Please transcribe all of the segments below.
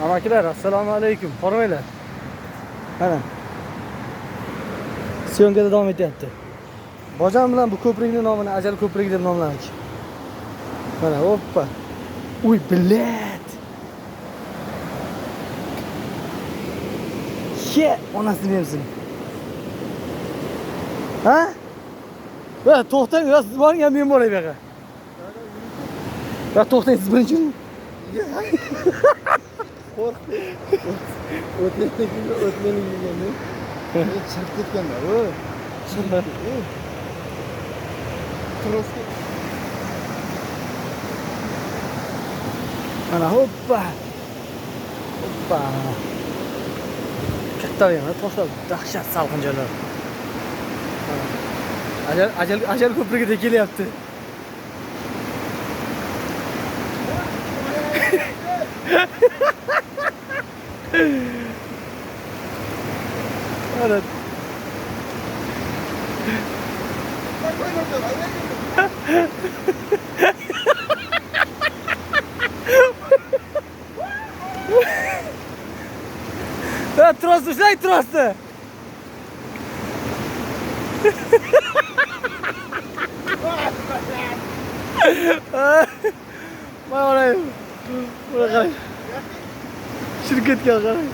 Amakilar, assalomu alaykum. Hormanglar. Mana. Syomkada davom etyapti. Bojam bilan bu ko'prikning nomini Ajal ko'prigi deb nomladik. Mana, hoppa. Uy, bilet. Ye, onasini yemsin. Ha? Va, to'xtang, siz boring, men boray bu yoqqa. Va, to'xtang, siz birinchi. O'tmening yegani. Chiqib ketganlar. Mana hoppa. Hoppa. Katta yana toshlar dahshat salqin joylar. Ajal ko'prigida kelyapti. Mana Trost ushlang, trostni. Mana qarang. Shirkatga qarang.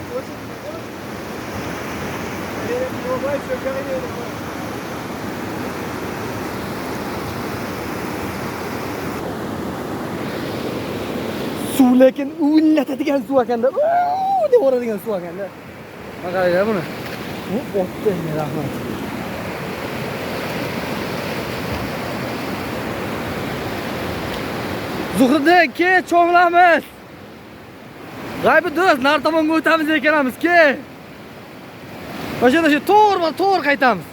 Suv lekin ullatadigan suv ekanda. Deb uradigan suv ekanda. Mana qaranglar buni. O'tdi, rahmat. Zuhriddin, ke cho'milamiz. G'aybi do'st, nar tomonga o'tamiz ekanamiz, ke. Mana shu to'g'ri qaytamiz.